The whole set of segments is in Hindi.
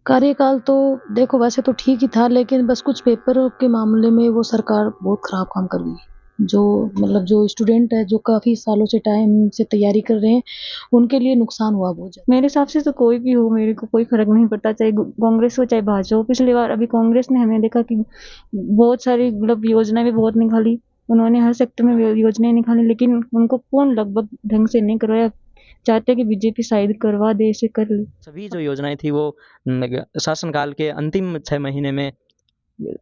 कार्यकाल तो देखो वैसे तो ठीक ही था, लेकिन बस कुछ पेपरों के मामले में वो सरकार बहुत खराब काम कर रही है। जो मतलब जो स्टूडेंट है, जो काफ़ी सालों से टाइम से तैयारी कर रहे हैं, उनके लिए नुकसान हुआ बहुत ज़्यादा। मेरे हिसाब से तो कोई भी हो, मेरे को कोई फ़र्क नहीं पड़ता, चाहे कांग्रेस हो चाहे भाजपा हो। पिछली बार अभी कांग्रेस ने हमने देखा कि बहुत सारी मतलब योजनाएँ भी बहुत निकाली। उन्होंने हर सेक्टर में योजनाएँ निकाली, लेकिन उनको पूर्ण लगभग ढंग से नहीं करवाया। चाहते हैं कि बीजेपी शायद करवा दे, इसे कर ले। सभी जो योजनाएँ थी वो शासनकाल के अंतिम 6 महीने में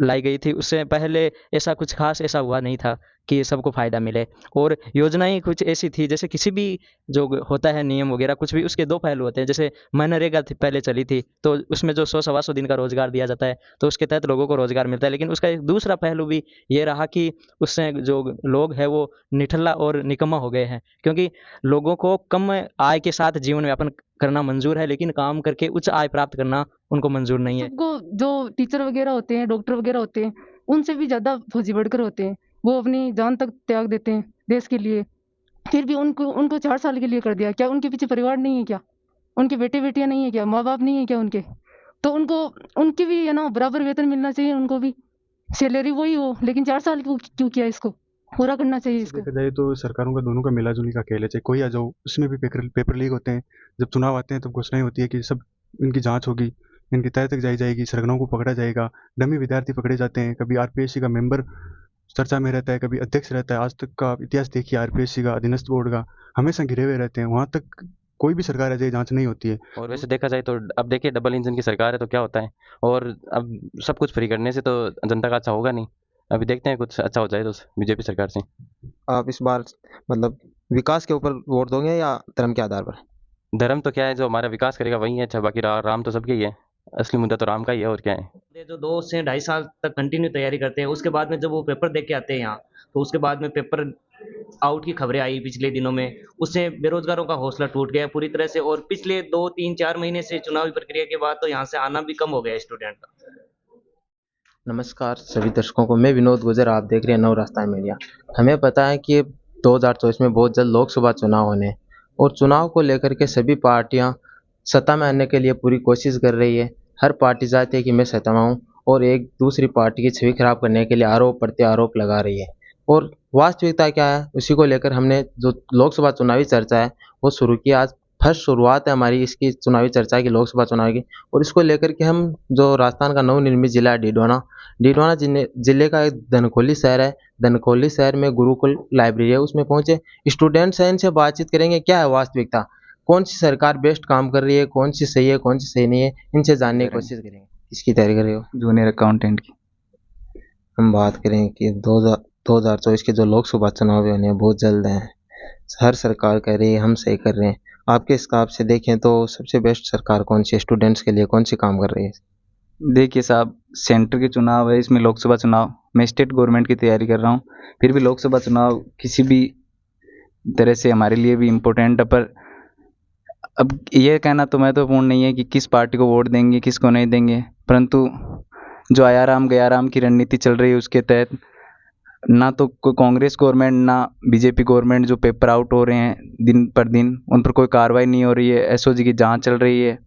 लाई गई थी। उससे पहले ऐसा कुछ ख़ास ऐसा हुआ नहीं था कि सबको फ़ायदा मिले। और योजनाएँ कुछ ऐसी थी, जैसे किसी भी जो होता है नियम वग़ैरह कुछ भी, उसके 2 पहलू होते हैं। जैसे मनरेगा थी पहले चली थी, तो उसमें जो 100 सवा 100 दिन का रोज़गार दिया जाता है, तो उसके तहत लोगों को रोज़गार मिलता है। लेकिन उसका एक दूसरा पहलू भी ये रहा कि उससे जो लोग हैं वो निठल्ला और निकम्मा हो गए हैं। क्योंकि लोगों को कम आय के साथ जीवन यापन करना मंज़ूर है, लेकिन काम करके उच्च आय प्राप्त करना उनको मंज़ूर नहीं है। सबको जो टीचर वगैरह होते हैं, डॉक्टर वगैरह होते हैं, उनसे भी ज़्यादा फौजी बढ़कर होते हैं। वो अपनी जान तक त्याग देते हैं देश के लिए। फिर भी उनको उनको 4 साल के लिए कर दिया। क्या उनके पीछे परिवार नहीं है क्या? उनके बेटे-बेटियाँ नहीं है क्या? माँ-बाप नहीं है क्या उनके? तो उनको उनकी भी है ना बराबर वेतन मिलना चाहिए उनको भी। सैलरी वही हो, लेकिन 4 साल क्यों क्यों किया इसको? पूरा करना चाहिए वैसे इसको। देखा जाए तो सरकारों का दोनों का मिला-जुली का खेल है, चाहे कोई आ जाओ, उसमें भी पेपर पेपर लीक होते हैं। जब चुनाव आते हैं तब घोषणाएँ होती है कि सब इनकी जाँच होगी, इनकी तह तक जाई जाएगी, सरगनों को पकड़ा जाएगा, डमी विद्यार्थी पकड़े जाते हैं, कभी आरपीएससी का मेंबर चर्चा में रहता है, कभी अध्यक्ष रहता है। आज तक का आप इतिहास देखिए आरपीएससी का, अधीनस्थ बोर्ड का, हमेशा घिरे हुए रहते हैं। वहाँ तक कोई भी सरकार आ जाए, जाँच नहीं होती है। और वैसे देखा जाए तो अब देखिए डबल इंजन की सरकार है तो क्या होता है। और अब सब कुछ फ्री करने से तो जनता का अच्छा होगा नहीं। अभी देखते हैं कुछ अच्छा हो जाए तो बीजेपी सरकार से। आप इस बार मतलब विकास के ऊपर वोट दोगे या धर्म के आधार पर? धर्म तो क्या है, जो हमारा विकास करेगा वही है अच्छा, बाकी राम तो सबके ही है। असली मुद्दा तो राम का ही है, और क्या है। ये जो 2 से ढाई साल तक कंटिन्यू तैयारी करते हैं, उसके बाद में जब वो पेपर दे के आते हैं यहाँ, तो उसके बाद में पेपर आउट की खबरें आई पिछले दिनों में। उससे बेरोजगारों का हौसला टूट गया पूरी तरह से, और पिछले 2-3-4 महीने से चुनावी प्रक्रिया के बाद तो यहाँ से आना भी कम हो गया है स्टूडेंट का। नमस्कार सभी दर्शकों को, मैं विनोद गुजर, आप देख रहे हैं नव रास्ता मीडिया। हमें पता है कि 2024 में बहुत जल्द लोकसभा चुनाव होने हैं और चुनाव को लेकर के सभी पार्टियां सत्ता में आने के लिए पूरी कोशिश कर रही है। हर पार्टी चाहती है कि मैं सत्ता में आऊं और एक दूसरी पार्टी की छवि खराब करने के लिए आरोप प्रत्यारोप लगा रही है। और वास्तविकता क्या है उसी को लेकर हमने जो लोकसभा चुनावी चर्चा है वो शुरू की। आज फर्स्ट शुरुआत है हमारी इसकी चुनावी चर्चा की, लोकसभा चुनाव की। और इसको लेकर के हम जो राजस्थान का नवनिर्मित जिला है डीडवाना जिले का एक धनखोली शहर है। धनखोली शहर में गुरुकुल लाइब्रेरी है, उसमें पहुंचे स्टूडेंट्स हैं, इनसे बातचीत करेंगे क्या है वास्तविकता, कौन सी सरकार बेस्ट काम कर रही है, कौन सी सही है, कौन सी सही नहीं है, इनसे जानने की कोशिश करेंगे। किसकी तैयारी कर रहे हो? जूनियर अकाउंटेंट की। हम बात करें कि 2024 के जो लोकसभा चुनाव होने हैं बहुत जल्द हैं। हर सरकार कह रही है हम सही कर रहे हैं। आपके हिसाब से देखें तो सबसे बेस्ट सरकार कौन सी है स्टूडेंट्स के लिए, कौन सी काम कर रही है? देखिए साहब, सेंटर के चुनाव है, इसमें लोकसभा चुनाव, मैं स्टेट गवर्नमेंट की तैयारी कर रहा हूँ। फिर भी लोकसभा चुनाव किसी भी तरह से हमारे लिए भी इम्पोर्टेंट है। पर अब ये कहना तो महत्वपूर्ण नहीं है कि किस पार्टी को वोट देंगे किसको नहीं देंगे, परंतु जो आया राम गया राम की रणनीति चल रही है उसके तहत ना तो कोई कांग्रेस गवर्नमेंट ना बीजेपी गवर्नमेंट जो पेपर आउट हो रहे हैं दिन पर दिन उन पर कोई कार्रवाई नहीं हो रही है। एसओजी की जांच चल रही है,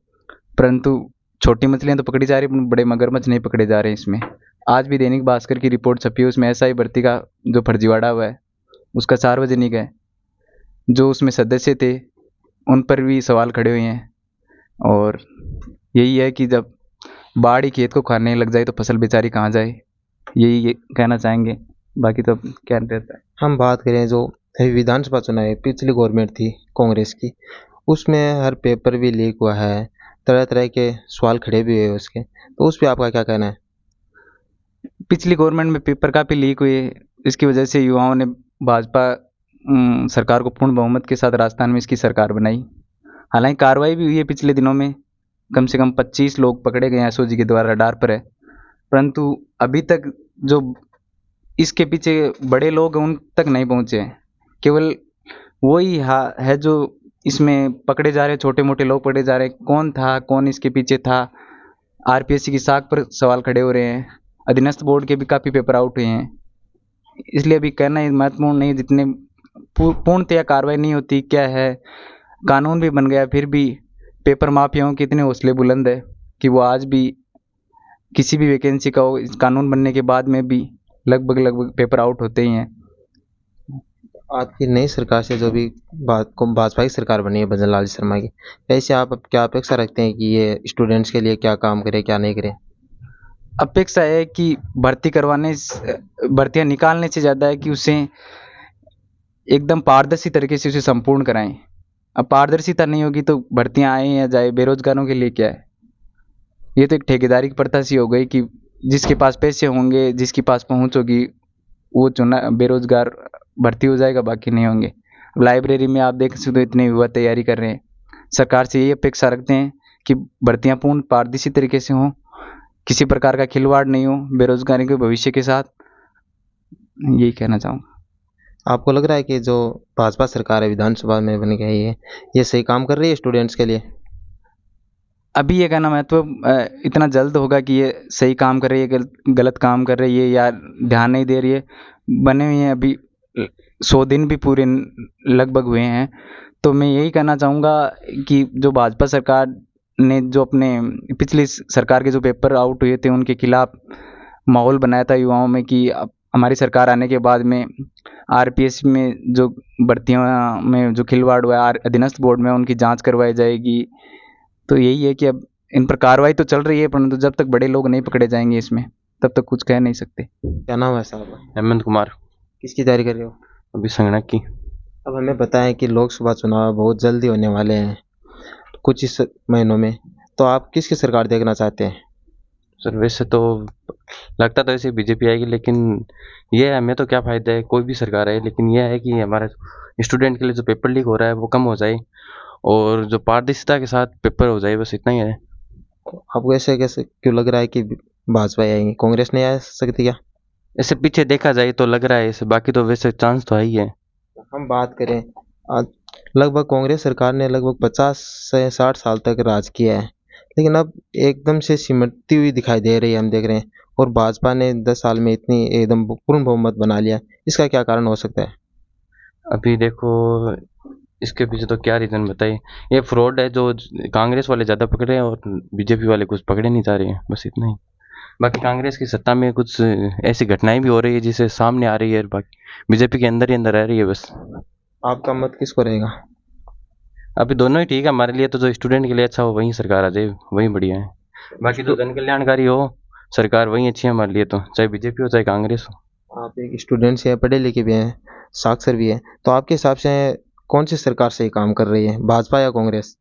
परंतु छोटी मछलियां तो पकड़ी जा रही है, बड़े मगरमच्छ नहीं पकड़े जा रहे हैं इसमें। आज भी दैनिक भास्कर की रिपोर्ट छपी है, उसमें एसआई भर्ती का जो फर्जीवाड़ा हुआ है उसका सार्वजनिक है। जो उसमें सदस्य थे उन पर भी सवाल खड़े हुए हैं। और यही है कि जब बाढ़ ही खेत को खाने लग जाए तो फसल बेचारी कहाँ जाए, यही ये कहना चाहेंगे। बाकी तो अब क्या रहता है। हम बात करें जो अभी विधानसभा चुनाव है, पिछली गवर्नमेंट थी कांग्रेस की, उसमें हर पेपर भी लीक हुआ है, तरह तरह के सवाल खड़े भी हुए हैं उसके, तो उस पर आपका क्या कहना है? पिछली गवर्नमेंट में पेपर काफ़ी लीक हुए, इसकी वजह से युवाओं ने भाजपा सरकार को पूर्ण बहुमत के साथ राजस्थान में इसकी सरकार बनाई। हालांकि कार्रवाई भी हुई है पिछले दिनों में, कम से कम 25 लोग पकड़े गए हैं एसओजी के द्वारा, रडार पर है। परंतु अभी तक जो इसके पीछे बड़े लोग हैं उन तक नहीं पहुँचे हैं। केवल वही है जो इसमें पकड़े जा रहे हैं, छोटे मोटे लोग पकड़े जा रहे हैं। कौन था, कौन इसके पीछे था, आरपीएससी की साख पर सवाल खड़े हो रहे हैं। अधीनस्थ बोर्ड के भी काफ़ी पेपर आउट हुए हैं, इसलिए अभी कहना ये महत्वपूर्ण नहीं। जितने पूर्णतया कार्रवाई नहीं होती, क्या है कानून भी बन गया फिर भी पेपर माफियाओं के इतने हौसले बुलंद है कि वो आज भी किसी भी वैकेंसी का हो, इस कानून बनने के बाद में भी लगभग पेपर आउट होते ही हैं। आपकी नई सरकार से जो भी भाजपा की सरकार बनी है भजन लाल शर्मा की, ऐसे आप अब क्या अपेक्षा रखते हैं कि ये स्टूडेंट्स के लिए क्या काम करे क्या नहीं करे? अपेक्षा है कि भर्तियां निकालने से ज़्यादा है कि उसे एकदम पारदर्शी तरीके से उसे संपूर्ण कराएं। अब पारदर्शिता नहीं होगी तो भर्तियां आए या जाए, बेरोजगारों के लिए क्या है? ये तो एक ठेकेदारी की प्रथा सी हो गई कि जिसके पास पैसे होंगे, जिसके पास पहुंच होगी, वो चुना बेरोजगार भर्ती हो जाएगा, बाकी नहीं होंगे। अब लाइब्रेरी में आप देख सकते हो इतने युवा तैयारी कर रहे हैं। सरकार से यही अपेक्षा रखते हैं कि भर्तियां पूर्ण पारदर्शी तरीके से हों, किसी प्रकार का खिलवाड़ नहीं हो बेरोजगारी के भविष्य के साथ। यही कहना चाहूँगा। आपको लग रहा है कि जो भाजपा सरकार है विधानसभा में बन गई है, ये सही काम कर रही है स्टूडेंट्स के लिए? अभी ये कहना महत्व इतना जल्द होगा कि ये सही काम कर रही है, गलत काम कर रही है या ध्यान नहीं दे रही है। बने हुए हैं अभी 100 दिन भी पूरे लगभग हुए हैं। तो मैं यही कहना चाहूँगा कि जो भाजपा सरकार ने जो अपने पिछली सरकार के जो पेपर आउट हुए थे उनके खिलाफ माहौल बनाया था युवाओं में कि अब हमारी सरकार आने के बाद में आरपीएस में जो भर्तियों में जो खिलवाड़ हुआ है अधीनस्थ बोर्ड में उनकी जांच करवाई जाएगी। तो यही है कि अब इन पर कार्रवाई तो चल रही है, परंतु जब तक बड़े लोग नहीं पकड़े जाएंगे इसमें तब तक कुछ कह नहीं सकते। क्या नाम है साहब? हेमंत कुमार। किसकी तैयारी कर रहे हो? अभी संगणक की। अब हमें बताएं कि लोकसभा चुनाव बहुत जल्दी होने वाले हैं, कुछ इस महीनों में, तो आप किसकी सरकार देखना चाहते हैं? सर वैसे तो लगता तो ऐसे बीजेपी आएगी, लेकिन ये है हमें तो क्या फ़ायदा है कोई भी सरकार है, लेकिन यह है कि हमारे स्टूडेंट के लिए जो पेपर लीक हो रहा है वो कम हो जाए और जो पारदर्शिता के साथ पेपर हो जाए, बस इतना ही है। आपको ऐसे कैसे क्यों लग रहा है कि भाजपा आएंगी, कांग्रेस नहीं आ सकती क्या? ऐसे पीछे देखा जाए तो लग रहा है ऐसे, बाकी तो वैसे चांस तो है ही है। हम बात करें आज, लगभग कांग्रेस सरकार ने लगभग 50 से 60 साल तक राज किया है, लेकिन अब एकदम से सिमटती हुई दिखाई दे रही है, हम देख रहे हैं। और भाजपा ने 10 साल में इतनी एकदम पूर्ण बहुमत बना लिया, इसका क्या कारण हो सकता है? अभी देखो इसके पीछे तो क्या रीज़न बताइए, ये फ्रॉड है जो कांग्रेस वाले ज़्यादा पकड़े हैं और बीजेपी वाले कुछ पकड़े नहीं जा रहे हैं, बस इतना ही। बाकी कांग्रेस की सत्ता में कुछ ऐसी घटनाएं भी हो रही है जिसे सामने आ रही है, बाकी बीजेपी के अंदर ही अंदर रह रही है बस। आपका मत किसको रहेगा? अभी दोनों ही ठीक है हमारे लिए, तो जो स्टूडेंट के लिए अच्छा हो वही सरकार आ जाए, वही बढ़िया है। बाकी जो जन कल्याणकारी हो सरकार वही अच्छी है हमारे लिए, तो चाहे बीजेपी हो चाहे कांग्रेस हो। आप एक स्टूडेंट से पढ़े लिखे भी हैं, साक्षर भी हैं, तो आपके हिसाब से कौन सी सरकार सही काम कर रही है, भाजपा या कांग्रेस?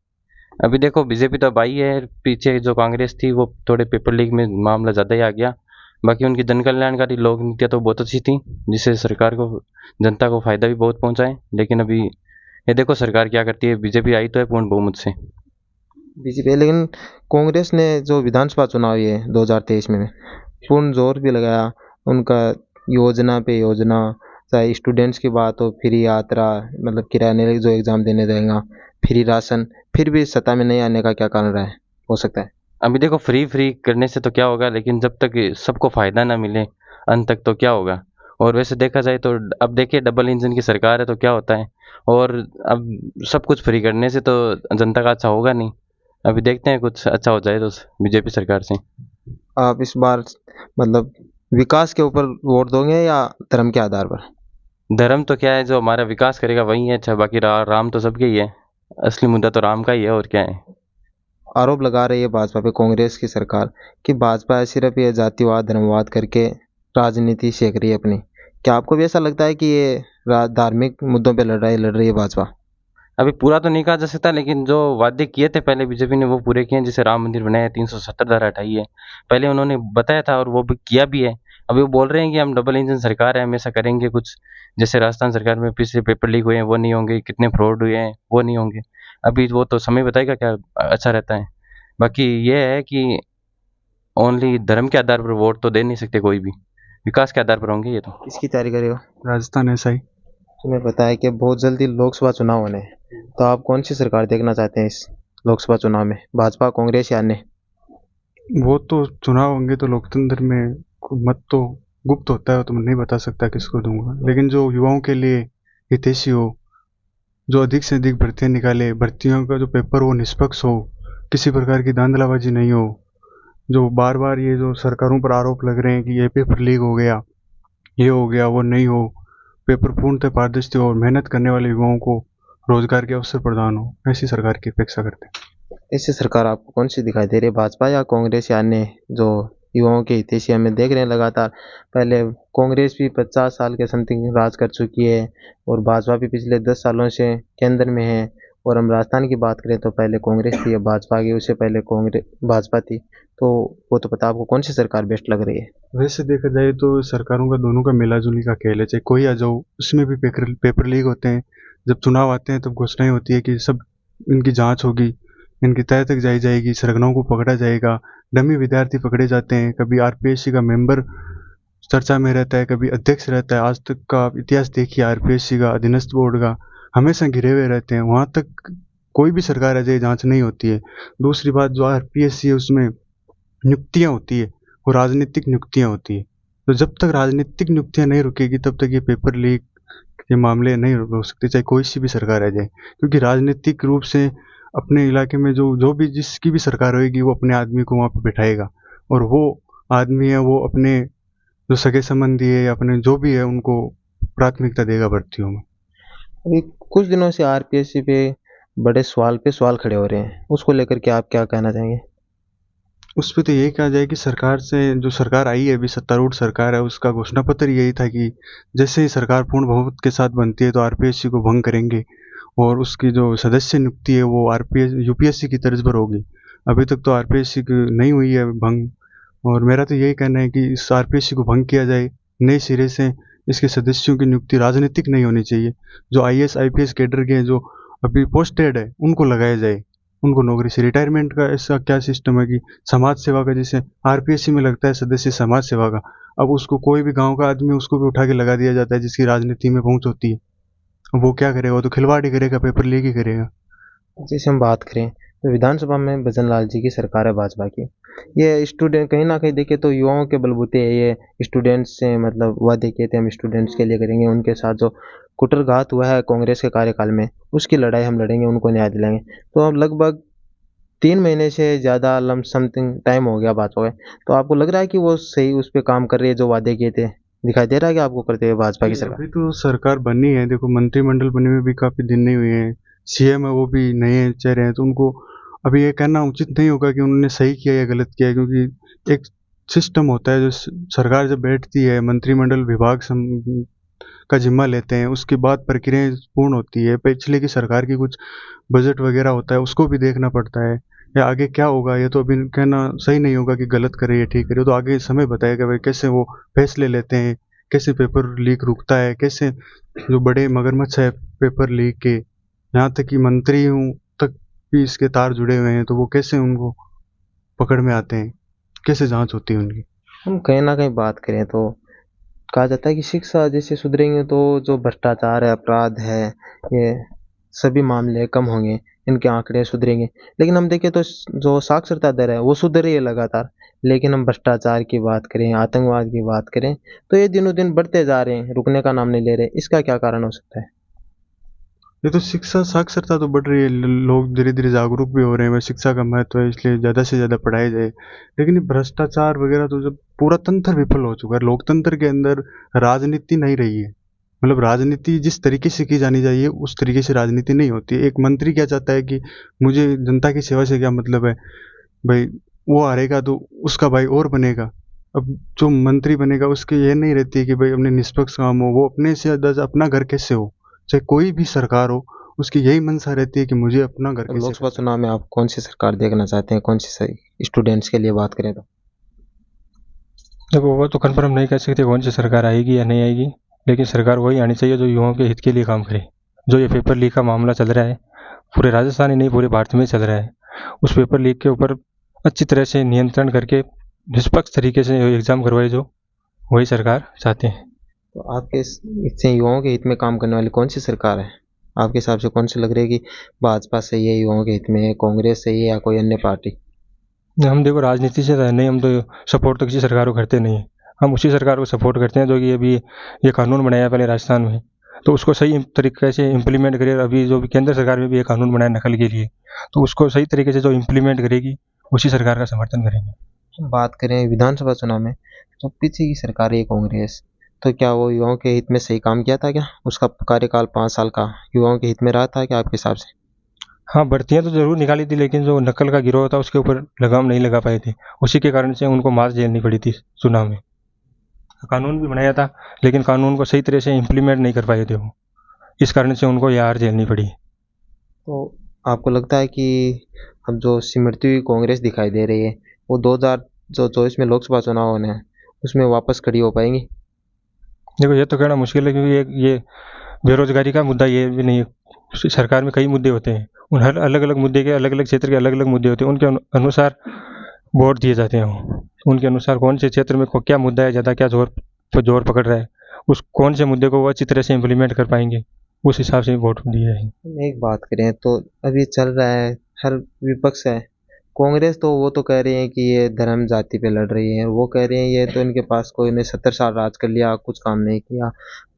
अभी देखो बीजेपी तो अब आई है, पीछे जो कांग्रेस थी वो थोड़े पेपर लीक में मामला ज़्यादा ही आ गया। बाकी उनकी जन कल्याणकारी लोक नीतियाँ तो बहुत अच्छी थी जिससे सरकार को जनता को फ़ायदा भी बहुत पहुँचा है। लेकिन अभी ये देखो सरकार क्या करती है, बीजेपी आई तो है पूर्ण बहुमत से। बीजेपी, लेकिन कांग्रेस ने जो विधानसभा चुनाव ये 2023 में पूर्ण जोर भी लगाया, उनका योजना पे योजना, चाहे स्टूडेंट्स की बात हो, फ्री यात्रा, मतलब किराने जो एग्ज़ाम देने जाएगा, फ्री राशन, फिर भी सत्ता में नहीं आने का क्या कारण रहा है, हो सकता है? अभी देखो फ्री करने से तो क्या होगा, लेकिन जब तक सबको फ़ायदा ना मिले अंत तक तो क्या होगा। और वैसे देखा जाए तो अब देखिए डबल इंजन की सरकार है तो क्या होता है, और अब सब कुछ फ्री करने से तो जनता का अच्छा होगा नहीं। अभी देखते हैं कुछ अच्छा हो जाए तो बीजेपी सरकार से। आप इस बार मतलब विकास के ऊपर वोट दोगे या धर्म के आधार पर? धर्म तो क्या है, जो हमारा विकास करेगा वही है अच्छा, बाकी राम तो सबके ही है, असली मुद्दा तो राम का ही है और क्या है। आरोप लगा रही है भाजपा पे कांग्रेस की सरकार कि भाजपा सिर्फ ये जातिवाद धर्मवाद करके राजनीति सेक रही है अपनी। क्या आपको भी ऐसा लगता है कि ये धार्मिक मुद्दों पे लड़ रही है भाजपा? अभी पूरा तो नहीं कहा जा सकता, लेकिन जो वादे किए थे पहले बीजेपी ने वो पूरे किए हैं। जैसे राम मंदिर बनाया, 370 धारा हटाई है, पहले उन्होंने बताया था और वो भी किया भी है। अभी वो बोल रहे हैं कि हम डबल इंजन सरकार है, हमेशा करेंगे कुछ। जैसे राजस्थान सरकार में पिछले पेपर लीक हुए हैं वो नहीं होंगे, कितने फ्रॉड हुए हैं वो नहीं होंगे। अभी वो तो समय बताएगा क्या अच्छा रहता है। बाकी ये है कि ओनली धर्म के आधार पर वोट तो दे नहीं सकते कोई भी, विकास के आधार पर होंगे ये तो। किसकी तैयारी कर रहे हो? राजस्थान ऐसा ही। तुम्हें पता है कि बहुत जल्दी लोकसभा चुनाव होने हैं, तो आप कौन सी सरकार देखना चाहते हैं इस लोकसभा चुनाव में, भाजपा, कांग्रेस या अन्य? वो तो चुनाव होंगे तो लोकतंत्र में मत तो गुप्त होता है, तो मैं नहीं बता सकता किसको दूंगा, लेकिन जो युवाओं के लिए हितैषी हो, जो अधिक से अधिक भर्तियां निकाले, भर्तियों का जो पेपर वो निष्पक्ष हो, किसी प्रकार की धांधलाबाजी नहीं हो, जो बार बार ये जो सरकारों पर आरोप लग रहे हैं कि ये पेपर लीक हो गया, ये हो गया, वो नहीं हो, पेपर पूर्णतः पारदर्शी हो और मेहनत करने वाले युवाओं को रोजगार के अवसर प्रदान हो, ऐसी सरकार की अपेक्षा करते हैं। ऐसी सरकार आपको कौन सी दिखाई दे रही है, भाजपा या कांग्रेस या अन्य जो युवाओं के हितैषी हमें देख रहे हैं लगातार? पहले कांग्रेस भी 50 साल के समथिंग राज कर चुकी है और भाजपा भी पिछले 10 सालों से केंद्र में है। और हम राजस्थान की बात करें तो पहले कांग्रेस थी, अब भाजपा की, उससे पहले कांग्रेस भाजपा थी। तो वो तो पता आपको कौन सी सरकार बेस्ट लग रही है? वैसे देखा जाए तो सरकारों का दोनों का मिलाजुली का खेल है, चाहे कोई आ जाओ, उसमें भी पेपर लीक होते हैं। जब चुनाव आते हैं तब घोषणाएं होती है कि सब इनकी जांच होगी, इनकी तय तक जाई जाएगी, सरगनाओं को पकड़ा जाएगा, डमी विद्यार्थी पकड़े जाते हैं, कभी आरपीएससी का मेंबर चर्चा में रहता है, कभी अध्यक्ष रहता है। आज तक का आप इतिहास देखिए, आरपीएससी का, अधीनस्थ बोर्ड का, हमेशा घिरे हुए रहते हैं। वहाँ तक कोई भी सरकार आ जाए जांच नहीं होती है। दूसरी बात, जो आरपीएससी है उसमें नियुक्तियाँ होती है, वो राजनीतिक नियुक्तियाँ होती है। तो जब तक राजनीतिक नियुक्तियाँ नहीं रुकेगी तब तक ये पेपर लीक के मामले नहीं रुक सकते, चाहे कोई सी भी सरकार आ जाए। क्योंकि राजनीतिक रूप से अपने इलाके में जो भी जिसकी भी सरकार होगी वो अपने आदमी को वहाँ पे बिठाएगा, और वो आदमी है वो अपने जो सगे संबंधी है या अपने जो भी है उनको प्राथमिकता देगा भर्तियों में। अभी कुछ दिनों से आरपीएससी पे बड़े सवाल पे सवाल खड़े हो रहे हैं, उसको लेकर के आप क्या कहना चाहेंगे? उस पे तो यही कहा जाए कि सरकार से, जो सरकार आई है अभी सत्तारूढ़ सरकार है, उसका घोषणा पत्र यही था कि जैसे ही सरकार पूर्ण बहुमत के साथ बनती है तो आरपीएससी को भंग करेंगे, और उसकी जो सदस्य नियुक्ति है वो यूपीएससी की तर्ज पर होगी। अभी तक तो आरपीएससी की नहीं हुई है भंग, और मेरा तो यही कहना है कि इस आरपीएससी को भंग किया जाए, नए सिरे से इसके सदस्यों की नियुक्ति राजनीतिक नहीं होनी चाहिए। जो आईएएस आईपीएस कैडर के हैं जो अभी पोस्टेड है उनको लगाया जाए, उनको नौकरी से। रिटायरमेंट का ऐसा क्या सिस्टम है कि समाज सेवा का, जैसे आरपीएससी में लगता है सदस्य समाज सेवा का, अब उसको कोई भी गांव का आदमी उसको भी उठा के लगा दिया जाता है जिसकी राजनीति में पहुंच होती है। वो क्या करेगा? वो तो खिलवाड़ ही करेगा, पेपर लीक ही करेगा। जैसे हम बात करें तो विधानसभा में भजन लाल जी की सरकार है भाजपा की। ये स्टूडेंट कहीं ना कहीं देखे तो युवाओं के बलबूते है, ये स्टूडेंट्स से मतलब वादे किए थे हम स्टूडेंट्स के लिए करेंगे, उनके साथ जो कुटरघात हुआ है कांग्रेस के कार्यकाल में उसकी लड़ाई हम लड़ेंगे, उनको न्याय दिलाएंगे। तो अब लगभग 3 महीने से ज़्यादा लम समथिंग टाइम हो गया बात हो गए, तो आपको लग रहा है कि वो सही उस पर काम कर रही है, जो वादे किए थे दिखाई दे रहा है कि आपको करते हुए भाजपा की सरकार? अभी तो सरकार बनी है, देखो मंत्रिमंडल बने हुए भी काफी दिन नहीं हुए हैं, सीएम है वो भी नए चेहरे हैं, तो उनको अभी ये कहना उचित नहीं होगा कि उन्होंने सही किया या गलत किया है। क्योंकि एक सिस्टम होता है, जो सरकार जब बैठती है, मंत्रिमंडल विभाग का जिम्मा लेते हैं, उसके बाद प्रक्रियाएं पूर्ण होती है, पिछले की सरकार की कुछ बजट वगैरह होता है उसको भी देखना पड़ता है, या आगे क्या होगा ये तो अभी कहना सही नहीं होगा कि गलत करे या ठीक करे। तो आगे समय बताएगा भाई कैसे वो फैसले लेते हैं, कैसे पेपर लीक रुकता है, कैसे जो बड़े मगरमच्छ है पेपर लीक के, यहाँ तक कि मंत्रियों तक भी इसके तार जुड़े हुए हैं, तो वो कैसे उनको पकड़ में आते हैं, कैसे जांच होती है उनकी। हम कहीं ना कहीं बात करें तो कहा जाता है कि शिक्षा जैसे सुधरेंगे तो जो भ्रष्टाचार है, अपराध है, ये सभी मामले कम होंगे, इनके आंकड़े सुधरेंगे। लेकिन हम देखें तो जो साक्षरता दर है वो सुधर रही है लगातार, लेकिन हम भ्रष्टाचार की बात करें, आतंकवाद की बात करें तो ये दिनों दिन बढ़ते जा रहे हैं, रुकने का नाम नहीं ले रहे। इसका क्या कारण हो सकता है? ये तो शिक्षा साक्षरता तो बढ़ रही है, लोग धीरे धीरे जागरूक भी हो रहे हैं, शिक्षा का महत्व है इसलिए ज़्यादा से ज़्यादा पढ़ाया जाए। लेकिन ये भ्रष्टाचार वगैरह तो जब पूरा तंत्र विफल हो चुका है, लोकतंत्र के अंदर राजनीति नहीं रही है, मतलब राजनीति जिस तरीके से की जानी चाहिए उस तरीके से राजनीति नहीं होती है। एक मंत्री क्या चाहता है कि मुझे जनता की सेवा से क्या मतलब है, भाई वो हारेगा तो उसका भाई और बनेगा। अब जो मंत्री बनेगा उसकी ये नहीं रहती है कि भाई अपने निष्पक्ष काम हो, वो अपने से ज़्यादा अपना घर कैसे हो, चाहे कोई भी सरकार हो उसकी यही मंशा रहती है कि मुझे अपना घर तो कैसे। लोकसभा चुनाव में आप कौन सी सरकार देखना चाहते हैं, कौन सी सही स्टूडेंट्स के लिए बात करें तो? देखो वो तो कंफर्म नहीं कर सकते कौन सी सरकार आएगी या नहीं आएगी, लेकिन सरकार वही आनी चाहिए जो युवाओं के हित के लिए काम करे। जो ये पेपर लीक का मामला चल रहा है पूरे राजस्थान ही नहीं पूरे भारत में चल रहा है, उस पेपर लीक के ऊपर अच्छी तरह से नियंत्रण करके निष्पक्ष तरीके से एग्ज़ाम करवाए, जो वही सरकार चाहते हैं। तो आपके इससे युवाओं के हित में काम करने वाली कौन सी सरकार है आपके हिसाब से? कौन सी लग रही है कि भाजपा सही है युवाओं के हित में, कांग्रेस सही है या कोई अन्य पार्टी? हम देखो राजनीति से नहीं, हम तो सपोर्ट तो किसी सरकार को करते नहीं हैं, हम उसी सरकार को सपोर्ट करते हैं जो कि अभी ये कानून बनाया पहले राजस्थान में, तो उसको सही तरीके से इम्प्लीमेंट करे। अभी जो भी केंद्र सरकार में भी ये कानून बनाया नकल के लिए, तो उसको सही तरीके से जो इम्प्लीमेंट करेगी उसी सरकार का समर्थन करेंगे। बात करें विधानसभा चुनाव में, तो पीछे की सरकार है कांग्रेस, तो क्या वो युवाओं के हित में सही काम किया था क्या? उसका कार्यकाल 5 साल का युवाओं के हित में रहा था क्या आपके हिसाब से? हाँ, भर्तियाँ तो ज़रूर निकाली थी, लेकिन जो नकल का गिरोह था उसके ऊपर लगाम नहीं लगा पाए थे। उसी के कारण से उनको मार झेलनी पड़ी थी चुनाव में। कानून भी बनाया था, लेकिन कानून को सही तरह से इम्प्लीमेंट नहीं कर पाए थे वो। इस कारण से उनको ये हार झेलनी पड़ी। तो आपको लगता है कि अब जो सिमरती हुई कांग्रेस दिखाई दे रही है, वो 2024 में लोकसभा चुनाव होने हैं, उसमें वापस खड़ी हो पाएंगी? देखो, ये तो कहना मुश्किल है, क्योंकि ये बेरोजगारी का मुद्दा ये भी नहीं है। सरकार में कई मुद्दे होते हैं, उन हर अलग अलग मुद्दे के अलग अलग क्षेत्र के अलग अलग मुद्दे होते हैं, उनके अनुसार वोट दिए जाते हैं। उनके अनुसार कौन से क्षेत्र में क्या मुद्दा है ज़्यादा, क्या जोर पकड़ रहा है, उस कौन से मुद्दे को वो अच्छी तरह से इम्प्लीमेंट कर पाएंगे, उस हिसाब से वोट दिए जाएंगे। हम एक बात करें तो अभी चल रहा है, हर विपक्ष है, कांग्रेस तो वो तो कह रही है कि ये धर्म जाति पे लड़ रही है, वो कह रही है ये तो इनके पास कोई ने 70 साल राज कर लिया, कुछ काम नहीं किया,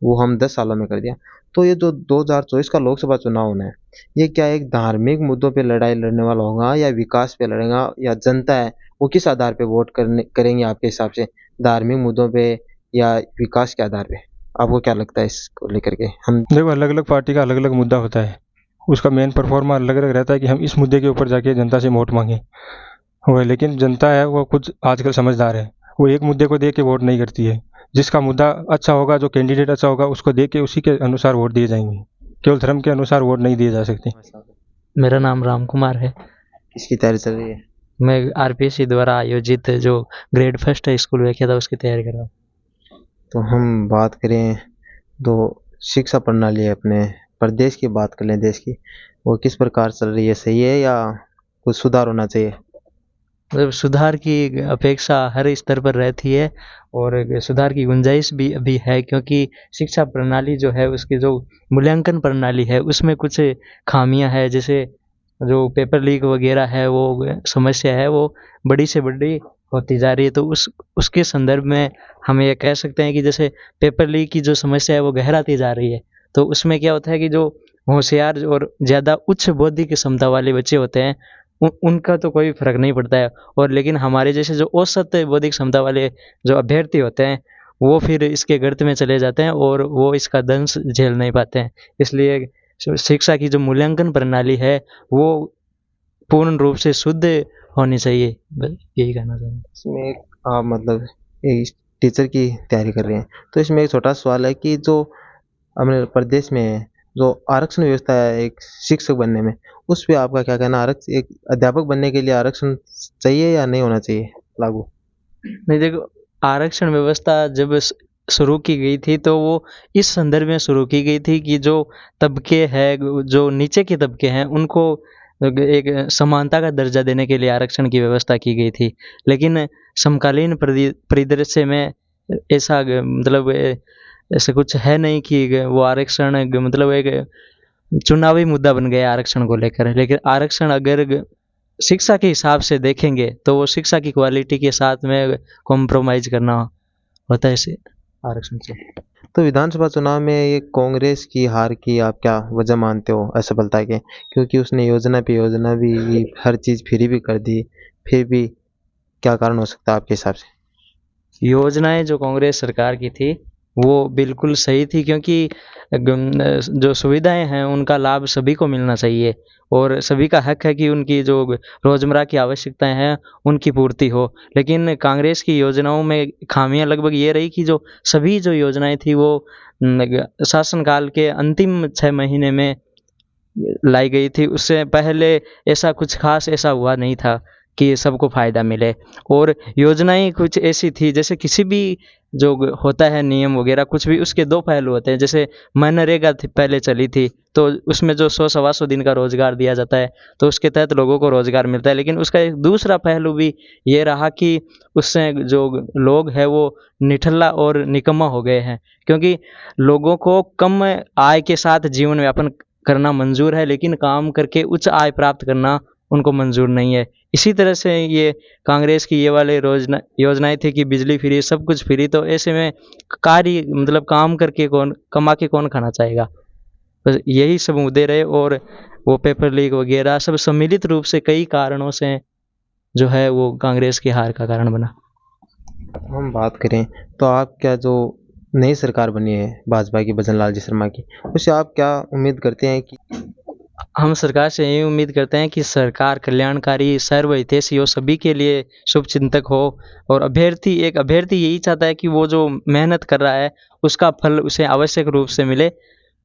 वो हम 10 सालों में कर दिया। तो ये जो 2024 का लोकसभा चुनाव होना है, ये क्या एक धार्मिक मुद्दों पे लड़ाई लड़ने वाला होगा या विकास पे लड़ेगा, या जनता है वो किस आधार पे वोट करेंगे आपके हिसाब से, धार्मिक मुद्दों पे या विकास के आधार पे? आपको क्या लगता है इसको लेकर के? हम देखो, अलग अलग पार्टी का अलग अलग मुद्दा होता है, उसका मेन परफॉर्मा अलग अलग रहता है कि हम इस मुद्दे के ऊपर जाके जनता से वोट मांगे हुआ। लेकिन जनता है वो खुद आजकल समझदार है, वो एक मुद्दे को देख के वोट नहीं करती है। जिसका मुद्दा अच्छा होगा, जो कैंडिडेट अच्छा होगा, उसको देख के उसी के अनुसार वोट दिए जाएंगे। केवल धर्म के अनुसार वोट नहीं दिए जा सकते। मेरा नाम राम कुमार है। इसकी तैयारी चल रही है? मैं आरपीएससी द्वारा आयोजित जो ग्रेड फर्स्ट स्कूल व्याख्या था उसकी तैयारी कर रहा हूँ। तो हम बात करें तो शिक्षा प्रणाली है अपने प्रदेश की, बात कर लें देश की, वो किस प्रकार चल रही है, सही है या कुछ सुधार होना चाहिए? मतलब सुधार की अपेक्षा हर स्तर पर रहती है और सुधार की गुंजाइश भी अभी है, क्योंकि शिक्षा प्रणाली जो है उसकी जो मूल्यांकन प्रणाली है उसमें कुछ खामियां है। जैसे जो पेपर लीक वगैरह है, वो समस्या है, वो बड़ी से बड़ी होती जा रही है। तो उसके संदर्भ में हम ये कह सकते हैं कि जैसे पेपर लीक की जो समस्या है वो गहराती जा रही है। तो उसमें क्या होता है कि जो होशियार और ज़्यादा उच्च बौद्धिक क्षमता वाले बच्चे होते हैं उनका तो कोई फर्क नहीं पड़ता है, और लेकिन हमारे जैसे जो औसत बौद्धिक क्षमता वाले जो अभ्यर्थी होते हैं वो फिर इसके गर्त में चले जाते हैं और वो इसका दंश झेल नहीं पाते हैं। इसलिए शिक्षा की जो मूल्यांकन प्रणाली है वो पूर्ण रूप से शुद्ध होनी चाहिए, बस यही कहना चाहूँगा। इसमें एक आप मतलब एक टीचर की तैयारी कर रहे हैं, तो इसमें एक छोटा सवाल है कि जो हमारे प्रदेश में जो आरक्षण व्यवस्था है एक शिक्षक बनने में, उस पे आपका क्या कहना? आरक्षण एक अध्यापक बनने के लिए आरक्षण चाहिए या नहीं होना चाहिए लागू? नहीं, देखो, आरक्षण व्यवस्था जब शुरू की गई थी तो वो इस संदर्भ में शुरू की गई थी कि जो तबके हैं, जो नीचे के तबके हैं, उनको एक समानता का दर्जा देने के लिए आरक्षण की व्यवस्था की गई थी। लेकिन समकालीन परिदृश्य में ऐसा मतलब ऐसा कुछ है नहीं कि वो आरक्षण मतलब एक चुनावी मुद्दा बन गया आरक्षण को लेकर। लेकिन आरक्षण अगर शिक्षा के हिसाब से देखेंगे तो वो शिक्षा की क्वालिटी के साथ में कॉम्प्रोमाइज़ करना होता है इसे आरक्षण से। तो विधानसभा चुनाव में ये कांग्रेस की हार की आप क्या वजह मानते हो असफलता के? क्योंकि उसने योजना पे योजना भी हर चीज़ फ्री भी कर दी, फिर भी क्या कारण हो सकता है आपके हिसाब से? योजनाएं जो कांग्रेस सरकार की थी वो बिल्कुल सही थी, क्योंकि जो सुविधाएं हैं उनका लाभ सभी को मिलना चाहिए और सभी का हक है कि उनकी जो रोजमर्रा की आवश्यकताएं हैं उनकी पूर्ति हो। लेकिन कांग्रेस की योजनाओं में खामियां लगभग ये रही कि जो सभी जो योजनाएं थी वो शासनकाल के अंतिम 6 महीने में लाई गई थी। उससे पहले ऐसा कुछ खास ऐसा हुआ नहीं था कि सबको फ़ायदा मिले। और योजनाएं कुछ ऐसी थी, जैसे किसी भी जो होता है नियम वगैरह कुछ भी, उसके 2 पहलू होते हैं। जैसे मनरेगा पहले चली थी तो उसमें जो 100-125 दिन का रोज़गार दिया जाता है तो उसके तहत लोगों को रोज़गार मिलता है। लेकिन उसका एक दूसरा पहलू भी ये रहा कि उससे जो लोग हैं वो निठल्ला और निकम्मा हो गए हैं, क्योंकि लोगों को कम आय के साथ जीवन यापन करना मंजूर है लेकिन काम करके उच्च आय प्राप्त करना उनको मंजूर नहीं है। इसी तरह से ये कांग्रेस की ये वाले योजनाएं थी कि बिजली फ्री, सब कुछ फ्री, तो ऐसे में कार्य मतलब काम करके कौन कमा के कौन खाना चाहेगा। बस यही सब मुद्दे रहे और वो पेपर लीक वगैरह सब सम्मिलित रूप से कई कारणों से जो है वो कांग्रेस की हार का कारण बना। हम बात करें तो आप क्या जो नई सरकार बनी है भाजपा की भजन लाल जी शर्मा की, उससे आप क्या उम्मीद करते हैं कि हम सरकार से यही उम्मीद करते हैं कि सरकार कल्याणकारी सर्वहितैषी हो, सभी के लिए शुभचिंतक हो, और एक अभ्यर्थी यही चाहता है कि वो जो मेहनत कर रहा है उसका फल उसे आवश्यक रूप से मिले,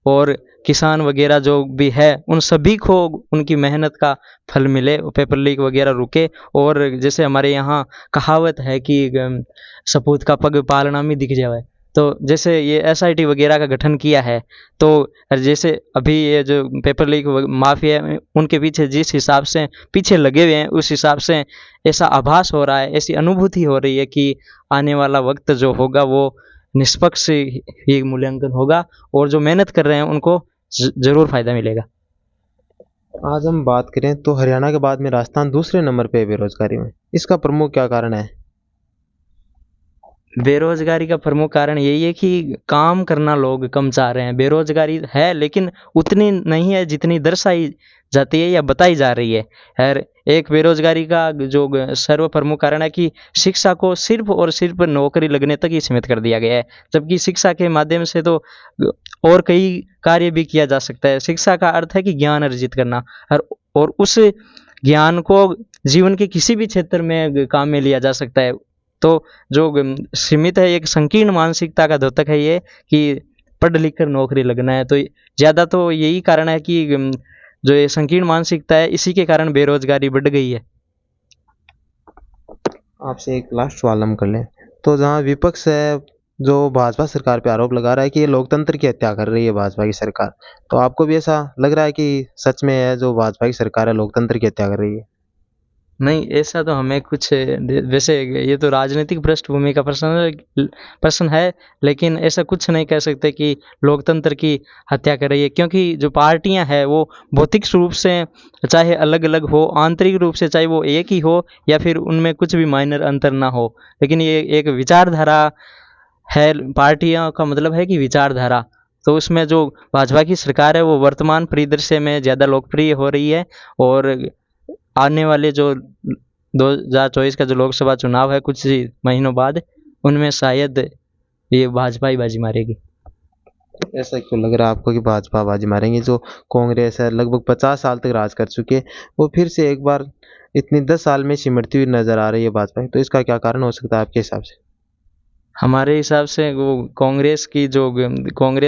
और किसान वगैरह जो भी है उन सभी को उनकी मेहनत का फल मिले, पेपर लीक वगैरह रुके। और जैसे हमारे यहाँ कहावत है कि सपूत का पग पालना में दिख जावे, तो जैसे ये एसआईटी वगैरह का गठन किया है, तो जैसे अभी ये जो पेपर लीक माफिया है उनके पीछे जिस हिसाब से पीछे लगे हुए हैं, उस हिसाब से ऐसा आभास हो रहा है, ऐसी अनुभूति हो रही है कि आने वाला वक्त जो होगा वो निष्पक्ष ही मूल्यांकन होगा, और जो मेहनत कर रहे हैं उनको जरूर फायदा मिलेगा। आज हम बात करें तो हरियाणा के बाद में राजस्थान दूसरे नंबर पे है बेरोजगारी में, इसका प्रमुख क्या कारण है? बेरोजगारी का प्रमुख कारण यही है कि काम करना लोग कम चाह रहे हैं। बेरोजगारी है लेकिन उतनी नहीं है जितनी दर्शाई जाती है या बताई जा रही है। हर एक बेरोजगारी का जो सर्व प्रमुख कारण है कि शिक्षा को सिर्फ और सिर्फ नौकरी लगने तक ही सीमित कर दिया गया है, जबकि शिक्षा के माध्यम से तो और कई कार्य भी किया जा सकता है। शिक्षा का अर्थ है कि ज्ञान अर्जित करना, और उस ज्ञान को जीवन के किसी भी क्षेत्र में काम में लिया जा सकता है। तो जो सीमित है, एक संकीर्ण मानसिकता का द्योतक है ये कि पढ़ लिख कर नौकरी लगना है, तो ज़्यादा तो यही कारण है कि जो ये संकीर्ण मानसिकता है इसी के कारण बेरोजगारी बढ़ गई है। आपसे एक लास्ट सवाल हम कर लें तो जहाँ विपक्ष है जो भाजपा सरकार पे आरोप लगा रहा है कि ये लोकतंत्र की हत्या कर रही है भाजपा की सरकार, तो आपको भी ऐसा लग रहा है कि सच में है जो भाजपा की सरकार है लोकतंत्र की हत्या कर रही है? नहीं, ऐसा तो हमें कुछ वैसे ये तो राजनीतिक पृष्ठभूमि का प्रश्न है, लेकिन ऐसा कुछ नहीं कह सकते कि लोकतंत्र की हत्या कर रही है, क्योंकि जो पार्टियां हैं वो भौतिक रूप से चाहे अलग अलग हो, आंतरिक रूप से चाहे वो एक ही हो या फिर उनमें कुछ भी माइनर अंतर ना हो, लेकिन ये एक विचारधारा है। पार्टियां का मतलब है कि विचारधारा, तो उसमें जो भाजपा की सरकार है वो वर्तमान परिदृश्य में ज़्यादा लोकप्रिय हो रही है, और आने वाले जो 2024 का जो लोकसभा चुनाव है कुछ ही महीनों बाद, उनमें शायद ये भाजपा ही बाजी मारेगी। ऐसा क्यों लग रहा है आपको कि भाजपा बाजी मारेंगे? जो कांग्रेस है लगभग 50 साल तक राज कर चुके हैं, वो फिर से एक बार इतनी 10 साल में सिमटती हुई नजर आ रही है भाजपा, तो इसका क्या कारण हो सकता है आपके हिसाब से? हमारे हिसाब से वो कांग्रेस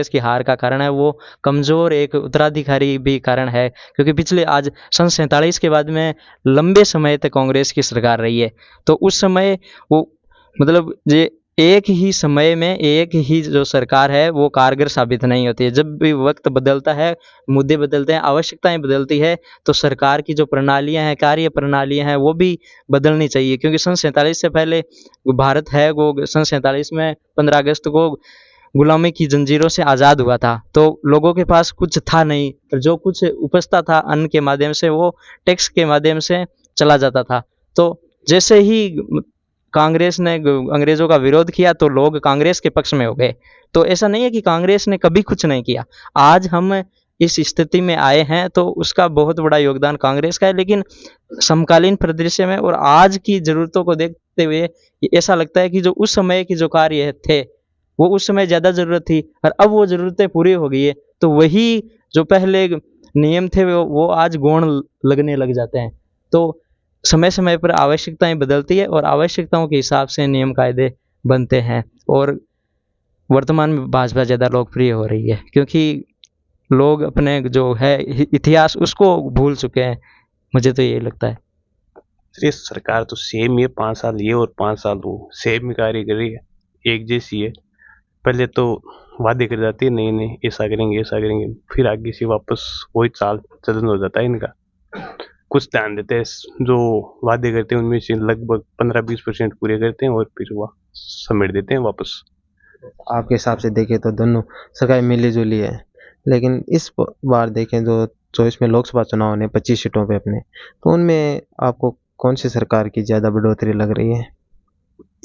की हार का कारण है वो कमज़ोर एक उत्तराधिकारी भी कारण है, क्योंकि पिछले आज सन 47 के बाद में लंबे समय तक कांग्रेस की सरकार रही है, तो उस समय वो मतलब ये एक ही समय में एक ही जो सरकार है वो कारगर साबित नहीं होती है। जब भी वक्त बदलता है, मुद्दे बदलते हैं, आवश्यकताएं बदलती है, तो सरकार की जो प्रणालियां हैं, कार्य प्रणालियां हैं, वो भी बदलनी चाहिए, क्योंकि सन 47 से पहले भारत है वो सन 47 में 15 अगस्त को गुलामी की जंजीरों से आज़ाद हुआ था, तो लोगों के पास कुछ था नहीं, जो कुछ उपजता था अन्न के माध्यम से वो टैक्स के माध्यम से चला जाता था। तो जैसे ही कांग्रेस ने अंग्रेजों का विरोध किया तो लोग कांग्रेस के पक्ष में हो गए। तो ऐसा नहीं है कि कांग्रेस ने कभी कुछ नहीं किया, आज हम इस स्थिति में आए हैं तो उसका बहुत बड़ा योगदान कांग्रेस का है, लेकिन समकालीन परिदृश्य में और आज की ज़रूरतों को देखते हुए ऐसा लगता है कि जो उस समय के जो कार्य थे वो उस समय ज़्यादा ज़रूरत थी, और अब वो ज़रूरतें पूरी हो गई है, तो वही जो पहले नियम थे वो आज गौण लगने लग जाते हैं। तो समय समय पर आवश्यकताएं बदलती है और आवश्यकताओं के हिसाब से नियम कायदे बनते हैं, और वर्तमान में भाजपा ज़्यादा लोकप्रिय हो रही है क्योंकि लोग अपने जो है इतिहास उसको भूल चुके हैं, मुझे तो यही लगता है। ये सरकार तो सेम ही है, 5 साल ये और 5 साल वो सेम ही कार्य कर रही है, एक जैसी है। पहले तो वादे कर जाती है नहीं नहीं ऐसा करेंगे, फिर आगे से वापस वही चाल चलन हो जाता है इनका। कुछ ध्यान देते हैं, जो वादे करते हैं उनमें से लगभग 15-20% पूरे करते हैं और फिर वह समेट देते हैं वापस। आपके हिसाब से देखें तो दोनों सरकार मिली जुली है, लेकिन इस बार देखें जो 24 में लोकसभा चुनाव होने 25 सीटों पे अपने, तो उनमें आपको कौन सी सरकार की ज़्यादा बढ़ोतरी लग रही है?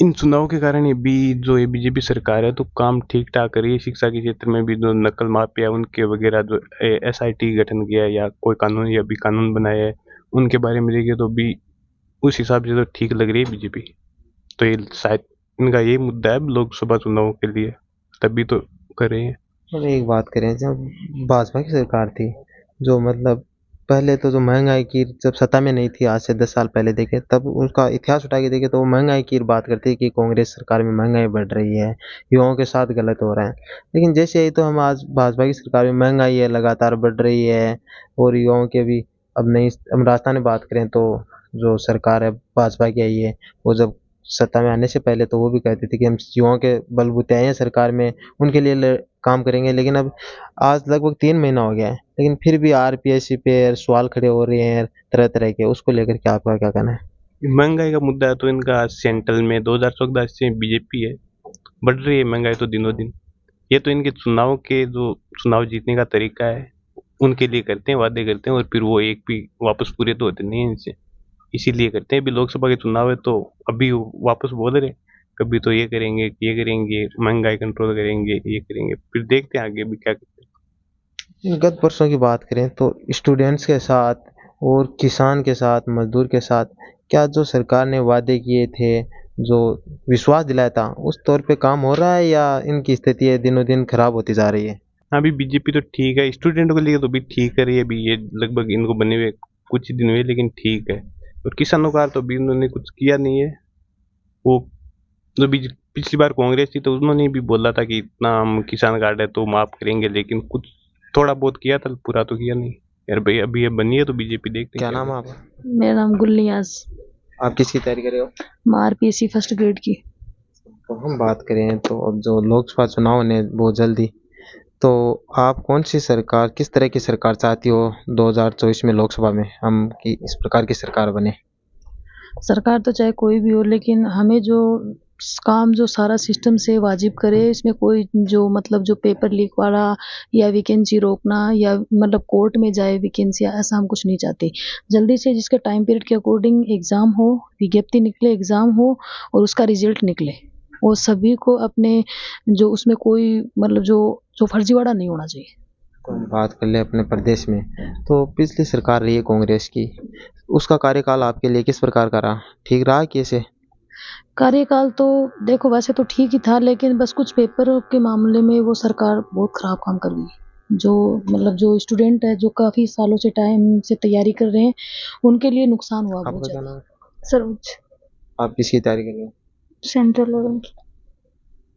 इन चुनाव के कारण ये बीजेपी सरकार है तो काम ठीक ठाक कर रही है। शिक्षा के क्षेत्र में भी जो नकल माफिया उनके वगैरह जो एसआईटी गठन किया है या कोई कानून या भी कानून बनाया है उनके बारे में देखिए तो भी उस हिसाब से तो ठीक लग रही है बीजेपी। तो ये शायद इनका यही मुद्दा है लोकसभा चुनाव के लिए, तभी तो कर रहे हैं। हम एक बात करें, जब भाजपा की सरकार थी, जो मतलब पहले तो जो महंगाई की जब सत्ता में नहीं थी, आज से 10 साल पहले देखे तब उसका इतिहास उठा के देखे तो वो महंगाई की बात करती है कि कांग्रेस सरकार में महंगाई बढ़ रही है, युवाओं के साथ गलत हो रहा है। लेकिन जैसे ही तो हम आज भाजपा की सरकार में महंगाई है लगातार बढ़ रही है और युवाओं के भी अब नहीं, हम राजस्थान में बात करें तो जो सरकार है भाजपा की आई है, वो जब सत्ता में आने से पहले तो वो भी कहते थे कि हम युवाओं के बलबूते आए हैं सरकार में, उनके लिए काम करेंगे। लेकिन अब आज लगभग 3 महीना हो गया है, लेकिन फिर भी आरपीएससी पे सवाल खड़े हो रहे हैं तरह तरह के, उसको लेकर के आपका क्या कहना है? महंगाई का मुद्दा है तो इनका सेंट्रल में 2014 से बीजेपी है, बढ़ रही है महंगाई तो दिनों दिन। ये तो इनके चुनाव के जो चुनाव जीतने का तरीका है, उनके लिए करते हैं, वादे करते हैं और फिर वो एक भी वापस पूरे तो होते नहीं हैं इनसे, इसीलिए करते हैं। अभी लोकसभा के चुनाव है तो अभी वो वापस बोल रहे हैं, कभी तो ये करेंगे, ये करेंगे, महंगाई कंट्रोल करेंगे, ये करेंगे, फिर देखते हैं आगे भी क्या करते हैं। गत वर्षों की बात करें तो स्टूडेंट्स के साथ और किसान के साथ, मजदूर के साथ क्या जो सरकार ने वादे किए थे, जो विश्वास दिलाया था, उस तौर पे काम हो रहा है या इनकी स्थिति है दिनों दिन खराब होती जा रही है? अभी बीजेपी तो ठीक है, स्टूडेंट को लिए तो भी ठीक कर रही है। अभी ये लगभग इनको बने हुए कुछ ही दिन हुए, लेकिन ठीक है। और किसानों का तो अभी उन्होंने कुछ किया नहीं है। वो जो पिछली बार कांग्रेस थी तो उन्होंने भी बोला था कि इतना हम किसान कार्ड है तो माफ करेंगे, लेकिन कुछ थोड़ा बहुत किया था, पूरा तो किया नहीं यार भाई। अभी ये बनी है तो बीजेपी देखते क्या हैं नाम है आपका? मेरा नाम गुलनियाज, आप किसकी तैयारी कर रहे हो? मैं आरपीएससी फर्स्ट ग्रेड की। तो हम बात करें तो अब जो लोकसभा चुनाव होने बहुत जल्दी, तो आप कौन सी सरकार, किस तरह की सरकार चाहती हो 2024 में लोकसभा में हम कि इस प्रकार की सरकार बने? सरकार तो चाहे कोई भी हो, लेकिन हमें जो काम जो सारा सिस्टम से वाजिब करे, इसमें कोई जो मतलब जो पेपर लीक वाला या वैकेंसी रोकना या मतलब कोर्ट में जाए वैकेंसी, ऐसा हम कुछ नहीं चाहते। जल्दी से जिसके टाइम पीरियड के अकॉर्डिंग एग्ज़ाम हो, विज्ञप्ति निकले, एग्ज़ाम हो और उसका रिजल्ट निकले, और सभी को अपने जो उसमें कोई मतलब जो फर्जीवाड़ा नहीं होना चाहिए। तो हम बात कर ले अपने प्रदेश में, तो पिछली सरकार रही है कांग्रेस की, उसका कार्यकाल आपके लिए किस प्रकार का रहा? ठीक रहा कैसे? कार्यकाल तो देखो वैसे तो ठीक ही था, लेकिन बस कुछ पेपर के मामले में वो सरकार बहुत ख़राब काम कर गई। जो मतलब जो स्टूडेंट है जो काफ़ी सालों से टाइम से तैयारी कर रहे हैं, उनके लिए नुकसान हुआ बहुत आपका क्या ज़्यादा। नाम है? सरोज, आप किसकी तैयारी कर रहे हो? सेंट्रल लेवल की।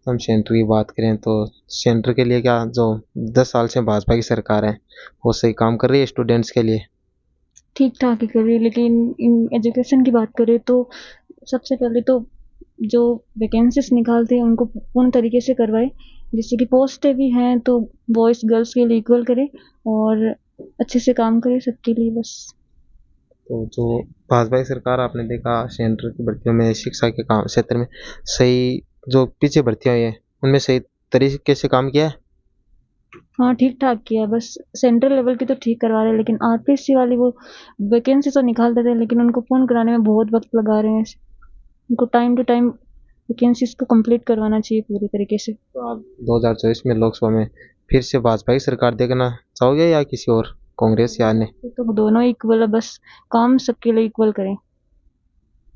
हम सेंटर की बात करें तो सेंटर के लिए क्या जो 10 साल से भाजपा की सरकार है वो सही काम कर रही है स्टूडेंट्स के लिए? ठीक ठाक ही कर रही है, लेकिन इन एजुकेशन की बात करें तो सबसे पहले तो जो वैकेंसीज निकालते हैं उनको पूर्ण तरीके से करवाए, जैसे कि पोस्टें भी हैं तो बॉयज़ गर्ल्स के लिए इक्वल करें और अच्छे से काम करें सबके लिए बस। तो जो भाजपा की सरकार आपने देखा सेंटर की भर्तियों में, शिक्षा के काम क्षेत्र में सही जो पीछे भर्तियां हुई हैं उनमें सही तरीके से काम किया है? हाँ ठीक ठाक किया है, बस सेंट्रल लेवल की तो ठीक करवा रहे हैं, लेकिन आरपीएससी वाली वो वैकेंसी तो निकाल देते हैं लेकिन उनको पूर्ण कराने में बहुत वक्त लगा रहे हैं। उनको टाइम टू टाइम वैकेंसीज को कंप्लीट करवाना चाहिए पूरी तरीके से। तो आप 2024 में लोकसभा में फिर से भाजपा की सरकार देखना चाहोगे या किसी और, कांग्रेस या अन्य? तो दोनों इक्वल है, बस काम सबके लिए इक्वल करें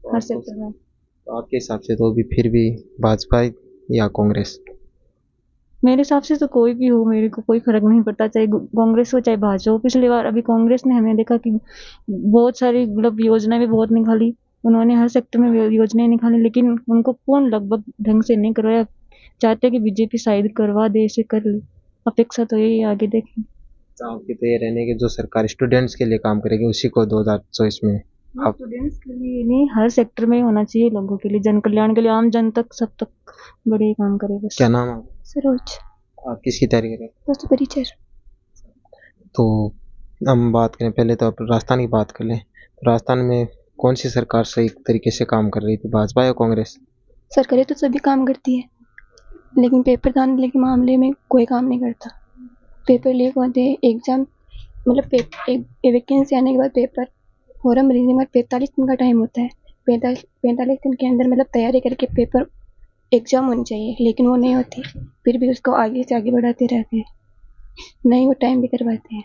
हर सेक्टर में। तो आपके हिसाब से तो भी फिर भी भाजपा या कांग्रेस? मेरे हिसाब से तो कोई भी हो, मेरे को कोई फर्क नहीं पड़ता, चाहे कांग्रेस हो चाहे भाजपा हो। पिछली बार अभी कांग्रेस ने हमें देखा कि बहुत सारी मतलब योजनाएं भी बहुत निकाली, उन्होंने हर सेक्टर में योजनाएं निकाली, लेकिन उनको पूर्ण लगभग ढंग से नहीं करवाया। चाहते कि बीजेपी शायद करवा दे, इसे कर ले, अपेक्षा तो यही, आगे देखें। तो आपकी तो ये रहने की जो सरकार स्टूडेंट्स के लिए काम करेगी उसी को 2024 में आप? स्टूडेंट्स के लिए नहीं, हर सेक्टर में होना चाहिए, लोगों के लिए, जन कल्याण के लिए, आम जन तक, सब तक बड़े काम करे बस। क्या नाम है आपका? सरोज। आप किसकी तैयारी कर रहे हैं? बस परिचय। तो हम बात करें पहले तो आप राजस्थान की बात कर लें, तो राजस्थान में कौन सी सरकार सही तरीके से काम कर रही थी, भाजपा या कांग्रेस? सरकारें तो सभी काम करती है, लेकिन पेपर दाखिले के मामले में कोई काम नहीं करता। पेपर लीक होते हैं, एग्जाम मतलब एक वैकेंसी आने के बाद पेपर फॉर्म भरने में 45 दिन का टाइम होता है। 45 दिन के अंदर मतलब तैयारी करके पेपर एग्जाम होनी चाहिए, लेकिन वो नहीं होती, फिर भी उसको आगे से आगे बढ़ाते रहते हैं, नहीं वो टाइम भी करवाते हैं।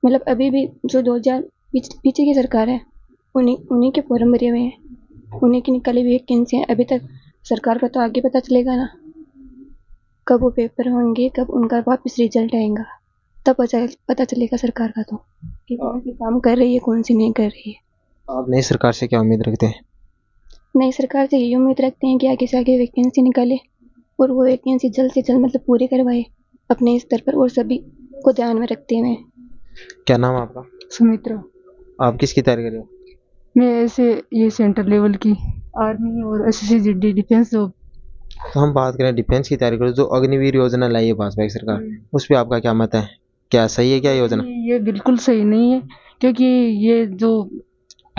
मतलब अभी भी जो 2000 पीछे की सरकार है उन्हीं उन्हीं के फॉर्म भरे हुए हैं, उन्हीं की निकाली हुई वैकेंसी है। अभी तक सरकार का तो आगे पता चलेगा ना, कब वो पेपर होंगे, कब उनका वापस रिजल्ट आएगा, तब पता चलेगा सरकार का तो कि कौन सी काम कर रही है, कौन सी नहीं कर रही है। आप नई सरकार से क्या उम्मीद रखते हैं? नई सरकार से यही उम्मीद रखते हैं कि आगे से आगे वैकेंसी निकाले और वो वैकेंसी जल्द से जल्द मतलब पूरी करवाए अपने स्तर पर और सभी को ध्यान में रखते हुए। क्या नाम है आपका? सुमित्रा। आप किसकी तैयारी कर रहे हो? मैं ऐसे ये सेंटर लेवल की आर्मी और SSC डिफेंस जॉब। तो हम बात करें डिफेंस की तैयारी करो, जो अग्निवीर योजना लाई है भाजपा की सरकार, उस पर आपका क्या मत है? क्या सही है क्या योजना? ये बिल्कुल सही नहीं है, क्योंकि ये जो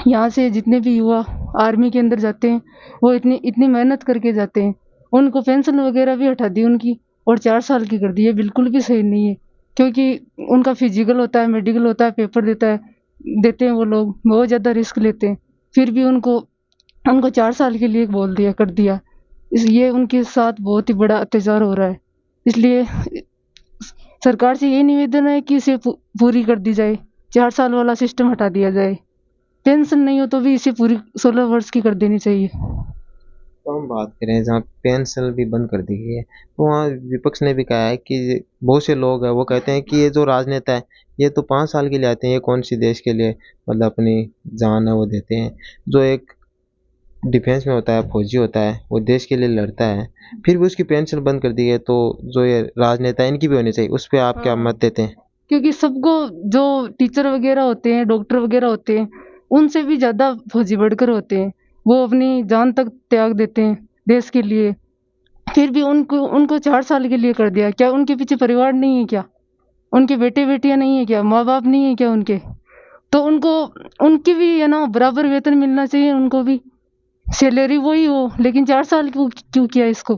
यहाँ से जितने भी युवा आर्मी के अंदर जाते हैं वो इतनी इतनी मेहनत करके जाते हैं, उनको पेंशन वगैरह भी हटा दी उनकी और 4 साल की कर दी। ये बिल्कुल भी सही नहीं है, क्योंकि उनका फिजिकल होता है, मेडिकल होता है, पेपर देते हैं वो लोग, बहुत ज़्यादा रिस्क लेते हैं, फिर भी उनको 4 साल के लिए कर दिया। ये उनके साथ बहुत ही बड़ा अत्याचार हो रहा है। इसलिए सरकार से यही निवेदन है कि इसे पूरी कर दी जाए, 4 साल वाला सिस्टम हटा दिया जाए, पेंशन नहीं हो तो भी इसे पूरी 16 वर्ष की कर देनी चाहिए। तो हम बात करें जहाँ पेंशन भी बंद कर दी गई है, तो वहाँ विपक्ष ने भी कहा है कि बहुत से लोग हैं वो कहते हैं कि ये जो राजनेता है ये तो 5 साल के लिए आते हैं, ये कौन सी देश के लिए मतलब अपनी जान है वो देते हैं। जो एक डिफेंस में होता है, फौजी होता है, वो देश के लिए लड़ता है, फिर भी उसकी पेंशन बंद कर दी है। तो जो ये राजनेता है इनकी भी होनी चाहिए, उस पर आप क्या मत देते हैं? क्योंकि सबको जो टीचर वगैरह होते हैं, डॉक्टर वगैरह होते हैं, उनसे भी ज़्यादा फौजी बढ़कर होते हैं। वो अपनी जान तक त्याग देते हैं देश के लिए, फिर भी उनको 4 साल के लिए कर दिया। क्या उनके पीछे परिवार नहीं है क्या? उनके बेटे बेटियां नहीं है क्या? माँ बाप नहीं है क्या उनके? तो उनको उनकी भी है ना बराबर वेतन मिलना चाहिए, उनको भी सैलरी वही हो, लेकिन 4 साल क्यों किया? इसको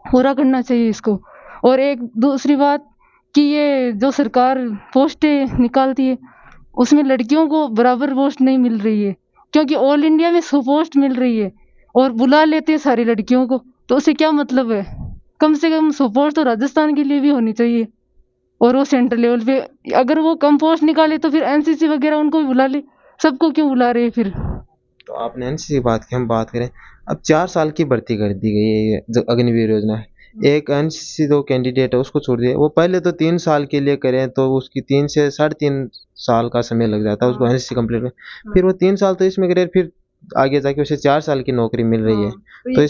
पूरा करना चाहिए इसको। और एक दूसरी बात कि ये जो सरकार पोस्टें निकालती है उसमें लड़कियों को बराबर पोस्ट नहीं मिल रही है, क्योंकि ऑल इंडिया में 100 पोस्ट मिल रही है और बुला लेते हैं सारी लड़कियों को, तो उससे क्या मतलब है? कम से कम 100 पोस्ट तो राजस्थान के लिए भी होनी चाहिए, और वो सेंटर लेवल पे। अगर वो कम पोस्ट निकाले तो फिर NCC वगैरह उनको भी बुला ले, सबको क्यों बुला रहे हैं फिर? तो आपने एनसीसी की बात की, हम बात करें अब 4 साल की भर्ती कर दी गई है, ये जो अग्निवीर योजना है। एक एनसीसी जो कैंडिडेट है उसको छोड़ दिया, वो पहले तो 3 साल के लिए करें तो उसकी 3 से 3.5 साल का समय लग जाता है उसको एनसीसी कंप्लीट में। फिर वो 3 साल तो इसमें करे, फिर आगे जाके उसे 4 साल की नौकरी मिल रही है। तो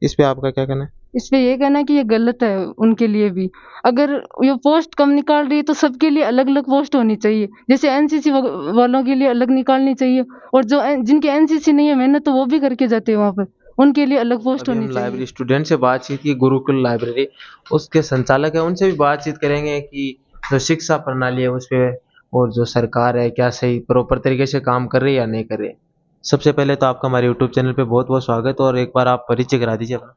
इस पे आपका क्या कहना है? इस पे ये कहना है कि ये गलत है उनके लिए भी। अगर ये पोस्ट कम निकाल रही है तो सबके लिए अलग अलग पोस्ट होनी चाहिए, जैसे NCC वालों के लिए अलग निकालनी चाहिए, और जो जिनके NCC नहीं है मेहनत तो वो भी करके जाते हैं वहाँ पर, उनके लिए अलग पोस्ट होनी चाहिए। लाइब्रेरी स्टूडेंट से बातचीत की, गुरुकुल लाइब्रेरी उसके संचालक है, उनसे भी बातचीत करेंगे कि जो शिक्षा प्रणाली है उस पर और जो सरकार है क्या सही प्रॉपर तरीके से काम कर रही है या नहीं कर रही है। सबसे पहले तो आपका हमारे यूट्यूब चैनल पे बहुत बहुत स्वागत, और एक बार आप परिचय करा दीजिए अपना।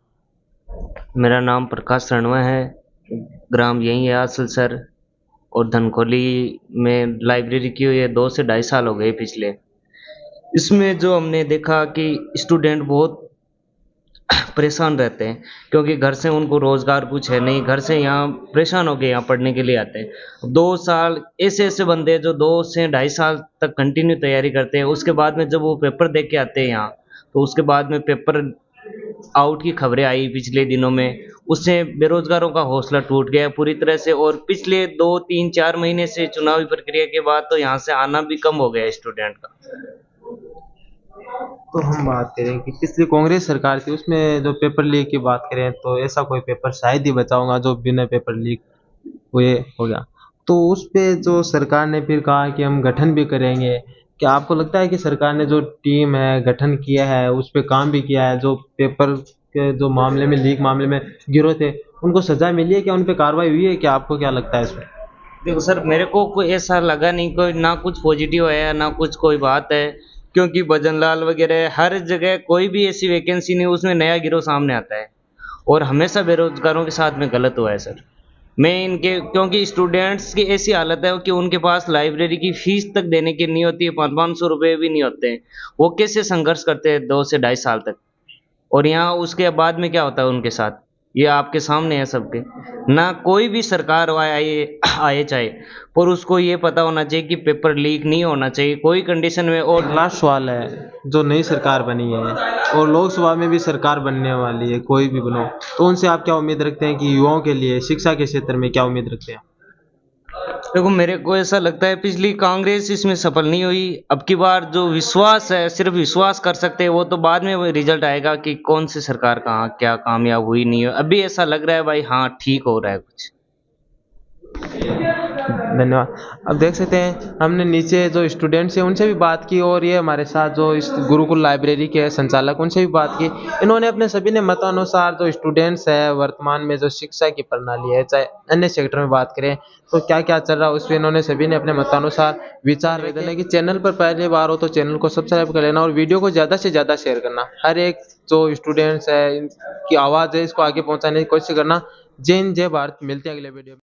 मेरा नाम प्रकाश रणवा है, ग्राम यही है आसलसर, और धनखोली में लाइब्रेरी की हुई है 2 से 2.5 साल हो गए पिछले। इसमें जो हमने देखा कि स्टूडेंट बहुत परेशान रहते हैं, क्योंकि घर से उनको रोजगार कुछ है नहीं, घर से यहाँ परेशान होकर यहाँ पढ़ने के लिए आते हैं। 2 साल ऐसे ऐसे बंदे हैं जो 2 से 2.5 साल तक कंटिन्यू तैयारी करते हैं, उसके बाद में जब वो पेपर दे के आते हैं यहाँ, तो उसके बाद में पेपर आउट की खबरें आई पिछले दिनों में, उससे बेरोजगारों का हौसला टूट गया पूरी तरह से। और पिछले 2, 3, 4 महीने से चुनावी प्रक्रिया के बाद तो यहाँ से आना भी कम हो गया स्टूडेंट का। तो हम बात करें कि पिछली कांग्रेस सरकार थी उसमें जो पेपर लीक की बात करें तो ऐसा कोई पेपर शायद ही बचा होगा जो बिना पेपर लीक हुए हो गया। तो उस पे जो सरकार ने फिर कहा कि हम गठन भी करेंगे। क्या आपको लगता है कि सरकार ने जो टीम है गठन किया है उस पे काम भी किया है, जो पेपर के जो मामले में लीक मामले में गिरोह थे उनको सजा मिली है, क्या उन पे कार्रवाई हुई है? क्या आपको क्या लगता है इसमें? देखो सर, मेरे को कोई ऐसा लगा नहीं, कोई ना कुछ पॉजिटिव है ना कुछ कोई बात है, क्योंकि भजनलाल वगैरह हर जगह कोई भी ऐसी वैकेंसी नहीं उसमें नया गिरोह सामने आता है, और हमेशा बेरोजगारों के साथ में गलत हुआ है सर। मैं इनके, क्योंकि स्टूडेंट्स की ऐसी हालत है कि उनके पास लाइब्रेरी की फीस तक देने की नहीं होती है, 500-500 रुपये भी नहीं होते हैं, वो कैसे संघर्ष करते हैं 2 से 2.5 साल तक। और यहाँ उसके बाद में क्या होता है उनके साथ, ये आपके सामने है सबके। ना कोई भी सरकार आए चाहे, पर उसको ये पता होना चाहिए कि पेपर लीक नहीं होना चाहिए कोई कंडीशन में। और लास्ट सवाल है, जो नई सरकार बनी है और लोकसभा में भी सरकार बनने वाली है, कोई भी बनो, तो उनसे आप क्या उम्मीद रखते हैं कि युवाओं के लिए शिक्षा के क्षेत्र में क्या उम्मीद रखते हैं? देखो, मेरे को ऐसा लगता है पिछली कांग्रेस इसमें सफल नहीं हुई। अब की बार जो विश्वास है, सिर्फ विश्वास कर सकते हैं, वो तो बाद में रिजल्ट आएगा कि कौन सी सरकार कहाँ क्या कामयाब हुई नहीं हुई। अभी ऐसा लग रहा है भाई हाँ ठीक हो रहा है कुछ। धन्यवाद। अब देख सकते हैं हमने नीचे जो स्टूडेंट्स हैं उनसे भी बात की, और ये हमारे साथ जो इस गुरुकुल लाइब्रेरी के संचालक उनसे भी बात की। इन्होंने अपने सभी ने मतानुसार जो स्टूडेंट्स है वर्तमान में जो शिक्षा की प्रणाली है, चाहे अन्य सेक्टर में बात करें तो क्या क्या चल रहा है, उस पर इन्होंने सभी ने अपने मतानुसार विचार रखे। कि चैनल पर पहली बार हो तो चैनल को सब्सक्राइब कर लेना और वीडियो को ज़्यादा से ज़्यादा शेयर करना। हर एक जो स्टूडेंट्स है इनकी आवाज़ है इसको आगे पहुँचाने की कोशिश करना। जय हिंद, जय भारत। मिलते हैं अगले वीडियो में।